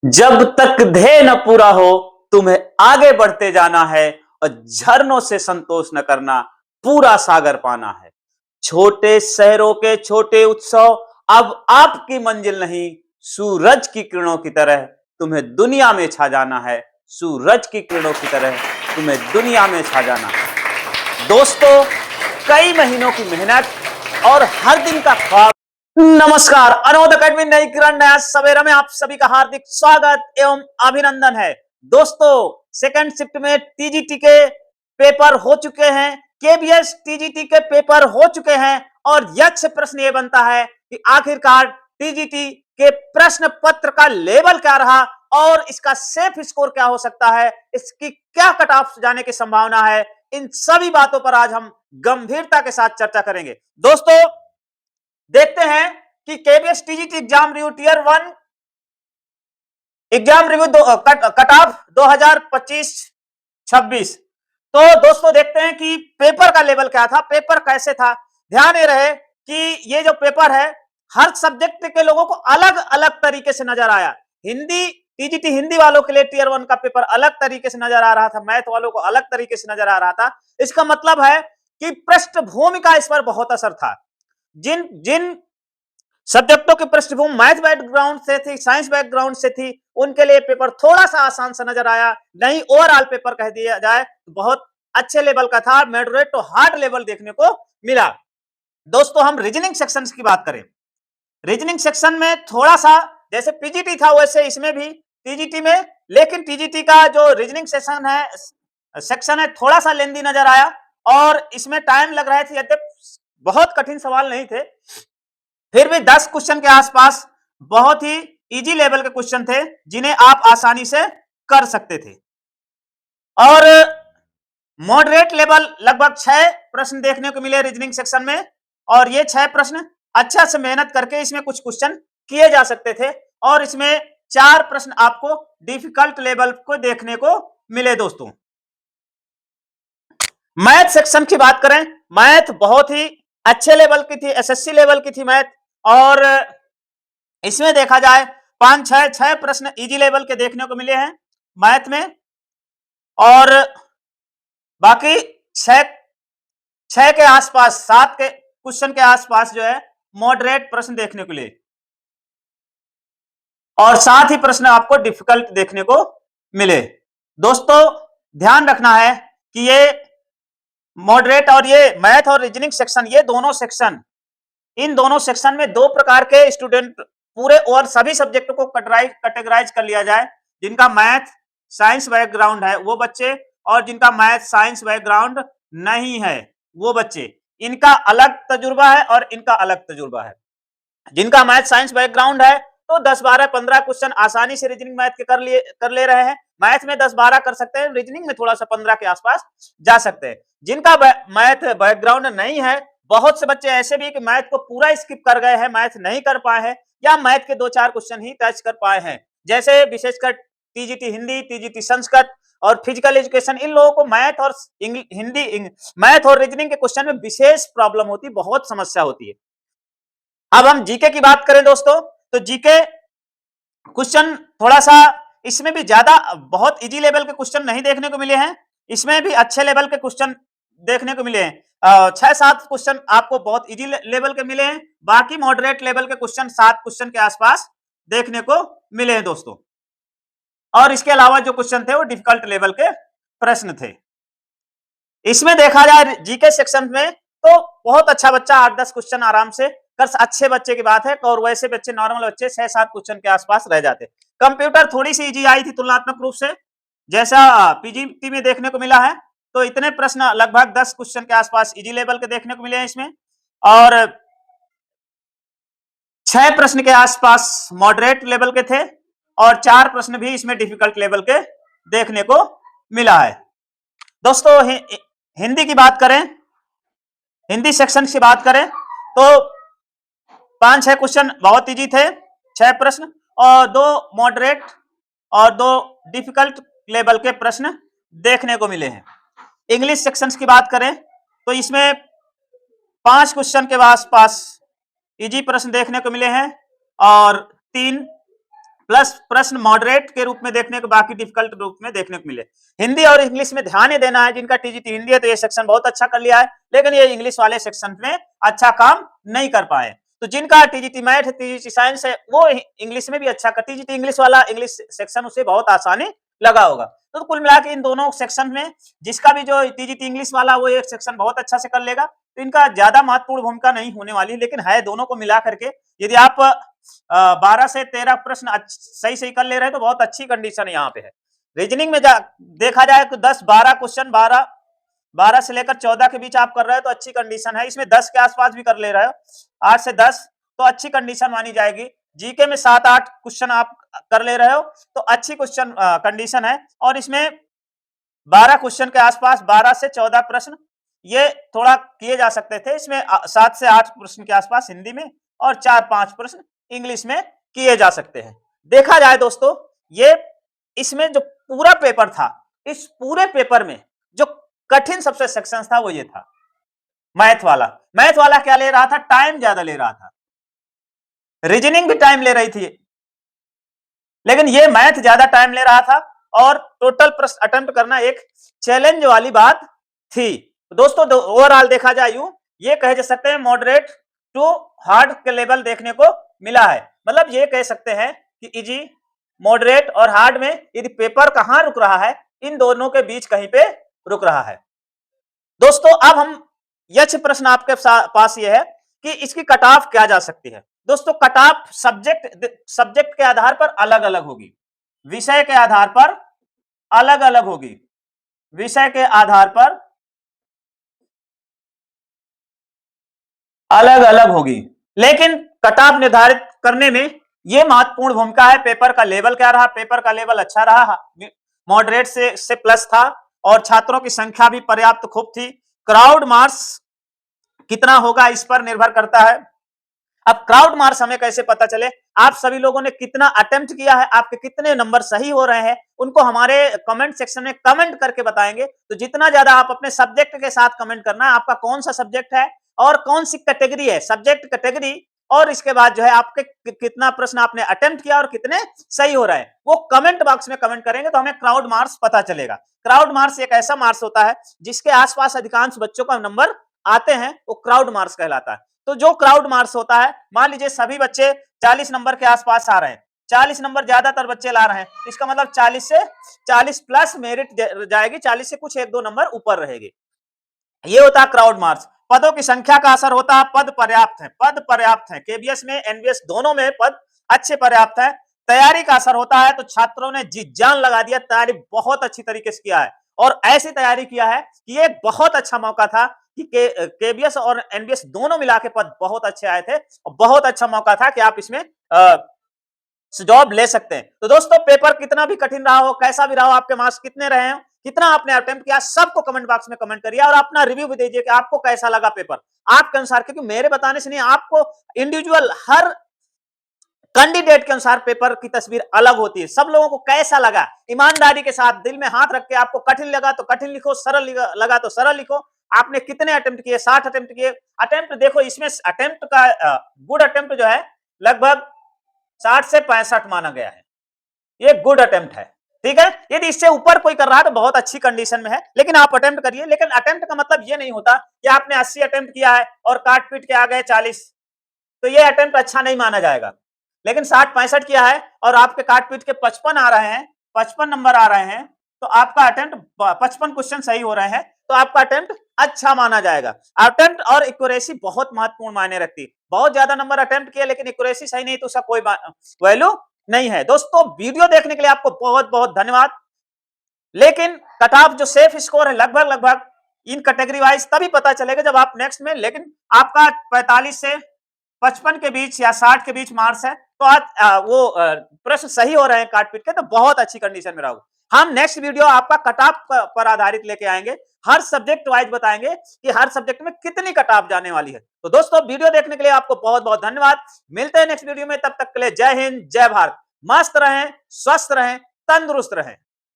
जब तक ध्येय न पूरा हो तुम्हें आगे बढ़ते जाना है और झरनों से संतोष न करना पूरा सागर पाना है। छोटे शहरों के छोटे उत्सव अब आपकी मंजिल नहीं, सूरज की किरणों की तरह तुम्हें दुनिया में छा जाना है। सूरज की किरणों की तरह तुम्हें दुनिया में छा जाना है। दोस्तों, कई महीनों की मेहनत और हर दिन का ख्वाब। नमस्कार, अनोद अकेडमी नई किरण नया सवेरा में आप सभी का हार्दिक स्वागत एवं अभिनंदन है। दोस्तों, सेकंड शिफ्ट में टीजीटी के पेपर हो चुके हैं, केबीएस टीजीटी के पेपर हो चुके हैं और यक्ष प्रश्न ये बनता है कि आखिरकार टीजीटी के प्रश्न पत्र का लेवल क्या रहा और इसका सेफ स्कोर क्या हो सकता है, इसकी क्या कट ऑफ जाने की संभावना है। इन सभी बातों पर आज हम गंभीरता के साथ चर्चा करेंगे। दोस्तों, देखते हैं कि KVS TGT exam review tier 1 exam review cut off 2025-26। तो दोस्तों, देखते हैं कि पेपर का लेवल क्या था, पेपर कैसे था। ध्यान ये रहे कि ये जो पेपर है हर सब्जेक्ट के लोगों को अलग अलग तरीके से नजर आया। हिंदी टीजीटी हिंदी वालों के लिए टीयर 1 का पेपर अलग तरीके से नजर आ रहा था, मैथ वालों को अलग तरीके से नजर आ रहा था। इसका मतलब है कि पृष्ठभूमि का इस पर बहुत असर था। जिन जिन सब्जेक्टों की पृष्ठभूमि मैथ बैकग्राउंड से थी, साइंस बैकग्राउंड से थी, उनके लिए पेपर थोड़ा सा आसान सा नजर आया। नहीं, ओवरऑल पेपर कह दिया जाए तो बहुत अच्छे लेवल का था, मॉडरेट टू हार्ड लेवल देखने को मिला। दोस्तों, हम रीजनिंग सेक्शन की बात करें, रीजनिंग सेक्शन में थोड़ा सा जैसे पीजीटी था वैसे इसमें भी टीजीटी में, लेकिन टीजीटी का जो रीजनिंग सेक्शन है थोड़ा सा लेंदी नजर आया और इसमें टाइम लग रहे थे। यद्यपि बहुत कठिन सवाल नहीं थे, फिर भी 10 क्वेश्चन के आसपास बहुत ही इजी लेवल के क्वेश्चन थे जिन्हें आप आसानी से कर सकते थे। और मॉडरेट लेवल लगभग 6 प्रश्न देखने को मिले रीजनिंग सेक्शन में और ये 6 प्रश्न अच्छा से मेहनत करके इसमें कुछ क्वेश्चन किए जा सकते थे और इसमें 4 प्रश्न आपको डिफिकल्ट लेवल को देखने को मिले। दोस्तों, मैथ सेक्शन की बात करें, मैथ बहुत ही अच्छे लेवल की थी, एसएससी लेवल की थी मैथ। और इसमें देखा जाए 5-6 प्रश्न इजी लेवल के देखने को मिले हैं मैथ में और बाकी 6 के आसपास 7 के क्वेश्चन के आसपास जो है मॉडरेट प्रश्न देखने को मिले और 7 ही प्रश्न आपको डिफिकल्ट देखने को मिले। दोस्तों, ध्यान रखना है कि ये मॉडरेट और ये मैथ और रीजनिंग सेक्शन, ये दोनों सेक्शन, इन दोनों सेक्शन में 2 प्रकार के स्टूडेंट पूरे और सभी सब्जेक्ट को कैटेगराइज कर लिया जाए। जिनका मैथ साइंस बैकग्राउंड है वो बच्चे और जिनका मैथ साइंस बैकग्राउंड नहीं है वो बच्चे, इनका अलग तजुर्बा है और इनका अलग तजुर्बा है। जिनका मैथ साइंस बैकग्राउंड है तो 10, 12, 15 क्वेश्चन आसानी से रीजनिंग मैथ के कर ले रहे हैं। मैथ में 10, 12 कर सकते हैं, रीजनिंग में थोड़ा सा 15 के आसपास जा सकते हैं। जिनका मैथ बैकग्राउंड नहीं है, बहुत से बच्चे ऐसे भी कि मैथ को पूरा स्किप कर गए हैं, मैथ नहीं कर पाए हैं या मैथ के 2-4 क्वेश्चन ही टच कर पाए हैं। जैसे विशेषकर टीजीटी हिंदी, टीजीटी संस्कृत और फिजिकल एजुकेशन, इन लोगों को मैथ और मैथ और रीजनिंग के क्वेश्चन में विशेष प्रॉब्लम होती, बहुत समस्या होती है। अब हम जीके की बात करें दोस्तों, तो जीके क्वेश्चन थोड़ा सा इसमें भी ज्यादा बहुत इजी लेवल के क्वेश्चन नहीं देखने को मिले हैं, इसमें भी अच्छे लेवल के क्वेश्चन देखने को मिले हैं। 6-7 क्वेश्चन आपको बहुत इजी लेवल के मिले हैं, बाकी मॉडरेट लेवल के क्वेश्चन 7 क्वेश्चन के आसपास देखने को मिले हैं दोस्तों। और इसके अलावा जो क्वेश्चन थे वो डिफिकल्ट लेवल के प्रश्न थे। इसमें देखा जाए जीके सेक्शन में तो बहुत अच्छा बच्चा 8-10 क्वेश्चन आराम से कर, अच्छे बच्चे की बात है, और वैसे बच्चे नॉर्मल बच्चे 6-7 क्वेश्चन के आसपास रह जाते। कंप्यूटर थोड़ी सी इजी आई थी तुलनात्मक रूप से, जैसा पीजीटी में देखने को मिला है। तो इतने प्रश्न लगभग 10 क्वेश्चन के आसपास इजी लेवल के देखने को मिले हैं इसमें और 6 प्रश्न के आसपास मॉडरेट लेवल के थे और 4 प्रश्न भी इसमें डिफिकल्ट लेवल के देखने को मिला है। दोस्तों, हिंदी की बात करें, हिंदी सेक्शन की बात करें तो 5-6 क्वेश्चन बहुत इजी थे, 6 प्रश्न और 2 मॉडरेट और 2 डिफिकल्ट लेवल के प्रश्न देखने को मिले हैं। इंग्लिश सेक्शंस की बात करें तो इसमें 5 क्वेश्चन के आसपास इजी प्रश्न देखने को मिले हैं और 3 प्लस प्रश्न मॉडरेट के रूप में देखने को, बाकी डिफिकल्ट रूप में देखने को मिले। हिंदी और इंग्लिश में ध्यान देना है, जिनका टीजीटी हिंदी है तो ये सेक्शन बहुत अच्छा कर लिया है, लेकिन ये इंग्लिश वाले सेक्शन में अच्छा काम नहीं कर पाए। तो जिनका टीजीटी मैथ है, टीजीटी साइंस है, वो इंग्लिश में भी अच्छा कर, टीजीटी इंग्लिश वाला इंग्लिश सेक्शन उसे बहुत आसानी लगा होगा। तो कुल मिला के इन दोनों सेक्शन में जिसका भी जो टीजीटी इंग्लिश वाला वो एक सेक्शन बहुत अच्छा से कर लेगा, तो इनका ज्यादा महत्वपूर्ण भूमिका नहीं होने वाली, लेकिन है दोनों को मिला करके यदि आप 12 से 13 प्रश्न सही सही कर ले रहे हैं तो बहुत अच्छी कंडीशन यहाँ पे है। रीजनिंग में देखा जाए तो 10-12 क्वेश्चन 12 से लेकर 14 के बीच आप कर रहे हो तो अच्छी कंडीशन है। इसमें 10 के आसपास भी कर ले रहे हो, 8 से 10 तो अच्छी कंडीशन मानी जाएगी। जीके में 7-8 क्वेश्चन आप कर ले रहे हो तो अच्छी क्वेश्चन कंडीशन है। और इसमें 12 क्वेश्चन के आसपास 12 से 14 प्रश्न ये थोड़ा किए जा सकते थे। इसमें 7 से 8 प्रश्न के आसपास हिंदी में और 4-5 प्रश्न इंग्लिश में किए जा सकते हैं। देखा जाए दोस्तों, ये इसमें जो पूरा पेपर था, इस पूरे पेपर में जो कठिन सबसे सेक्शन था वो ये था मैथ वाला। मैथ वाला क्या ले रहा था? टाइम ज्यादा ले रहा था। रीजनिंग भी टाइम ले रही थी, लेकिन ये मैथ ज्यादा टाइम ले रहा था और टोटल प्रश्न अटेम्प्ट करना एक चैलेंज वाली बात थी। दोस्तों ओवरऑल देखा जाए यूं ये कह जा सकते हैं मॉडरेट टू हार्ड के लेवल देखने को मिला है। मतलब ये कह सकते हैं कि इजी, मॉडरेट और हार्ड में यदि पेपर कहां रुक रहा है, इन दोनों के बीच कहीं पे रुक रहा है। दोस्तों अब हम यह प्रश्न आपके पास ये है कि इसकी कट ऑफ क्या जा सकती है। दोस्तों कट ऑफ सब्जेक्ट के आधार पर अलग अलग होगी, विषय के आधार पर अलग अलग होगी, विषय के आधार पर अलग अलग होगी। लेकिन कट ऑफ निर्धारित करने में यह महत्वपूर्ण भूमिका है पेपर का लेवल क्या रहा। पेपर का लेवल अच्छा रहा, मॉडरेट से प्लस था और छात्रों की संख्या भी पर्याप्त खूब थी। क्राउड मार्क्स कितना होगा इस पर निर्भर करता है। अब क्राउड मार्क्स हमें कैसे पता चले? आप सभी लोगों ने कितना अटेम्प्ट किया है, आपके कितने नंबर सही हो रहे हैं, उनको हमारे कमेंट सेक्शन में कमेंट करके बताएंगे। तो जितना ज्यादा आप अपने सब्जेक्ट के साथ कमेंट करना है, आपका कौन सा सब्जेक्ट है और कौन सी कैटेगरी है, सब्जेक्ट कैटेगरी, और इसके बाद जो है आपके कितना प्रश्न आपने अटेम्प्ट किया और कितने सही हो रहे हैं, वो कमेंट बॉक्स में कमेंट करेंगे तो हमें क्राउड मार्क्स पता चलेगा। क्राउड मार्क्स एक ऐसा मार्क्स होता है जिसके आसपास अधिकांश बच्चों का नंबर आते हैं, वो क्राउड मार्क्स कहलाता है। तो जो क्राउड मार्क्स होता है, मान लीजिए सभी बच्चे 40 नंबर के आसपास आ रहे हैं, 40 नंबर ज्यादातर बच्चे ला रहे हैं, इसका मतलब 40 प्लस मेरिट जाएगी, 40 से कुछ 1-2 नंबर ऊपर रहेगी। ये होता है क्राउड मार्क्स। पदों की संख्या का असर होता है, पद पर्याप्त है, पद पर्याप्त है, केबीएस में एनबीएस दोनों में पद अच्छे पर्याप्त है। तैयारी का असर होता है, तो छात्रों ने जी जान लगा दिया, तैयारी बहुत अच्छी तरीके से किया है और ऐसी तैयारी किया है कि ये बहुत अच्छा मौका था कि केबीएस और एनबीएस दोनों मिला के पद बहुत अच्छे आए थे और बहुत अच्छा मौका था कि आप इसमें जॉब ले सकते हैं। तो दोस्तों पेपर कितना भी कठिन रहा हो, कैसा भी रहा हो, आपके मार्क्स कितने रहे हो, कितना आपने अटेम्प्ट किया, सबको कमेंट बॉक्स में कमेंट करिए और अपना रिव्यू भी दीजिए कि आपको कैसा लगा पेपर आपके अनुसार। क्योंकि मेरे बताने से नहीं, आपको इंडिविजुअल हर कैंडिडेट के अनुसार पेपर की तस्वीर अलग होती है। सब लोगों को कैसा लगा, ईमानदारी के साथ दिल में हाथ रख के, आपको कठिन लगा तो कठिन लिखो, सरल लगा तो सरल लिखो। आपने कितने अटेम्प्ट किए? 60 अटेम्प्ट किए। अटेम्प्ट देखो, इसमें अटेम्प्ट का गुड अटेम्प्ट जो है लगभग 60 से 65 माना गया है, ये गुड अटेम्प्ट है। ठीक है, यदि इससे ऊपर कोई कर रहा है तो बहुत अच्छी कंडीशन में है, लेकिन आप अटेम्प्ट करिए। लेकिन अटेम्प्ट का मतलब ये नहीं होता कि आपने 80 अटेम्प्ट किया है और काट पीट के आ गए 40, तो ये अटेम्प्ट अच्छा नहीं माना जाएगा। लेकिन 60-65 किया है और आपके काट पीट के 55 आ रहे हैं, 55 नंबर आ रहे हैं, तो आपका अटेम्प्ट 55 क्वेश्चन सही हो रहे हैं, तो आपका अटेम्प्ट अच्छा माना जाएगा। अटेम्प्ट और एक्यूरेसी बहुत महत्वपूर्ण मायने रखती है। बहुत ज्यादा नंबर अटेम्प्ट किया लेकिन एक्यूरेसी सही नहीं तो उसका कोई वैल्यू नहीं है। दोस्तों वीडियो देखने के लिए आपको बहुत बहुत धन्यवाद। लेकिन कट ऑफ जो सेफ स्कोर है लगभग इन कैटेगरी वाइज तभी पता चलेगा जब आप नेक्स्ट में, लेकिन आपका 45 से 55 के बीच या 60 के बीच मार्क्स है तो आज वो प्रश्न सही हो रहे हैं काट पीट के, तो बहुत अच्छी कंडीशन में रहोगे। हम नेक्स्ट वीडियो आपका कट ऑफ पर आधारित लेके आएंगे, हर सब्जेक्ट वाइज बताएंगे कि हर सब्जेक्ट में कितनी कट ऑफ जाने वाली है। तो दोस्तों वीडियो देखने के लिए आपको बहुत बहुत धन्यवाद। मिलते हैं नेक्स्ट वीडियो में, तब तक के लिए जय हिंद जय भारत। मस्त रहें, स्वस्थ रहें, तंदुरुस्त रहें।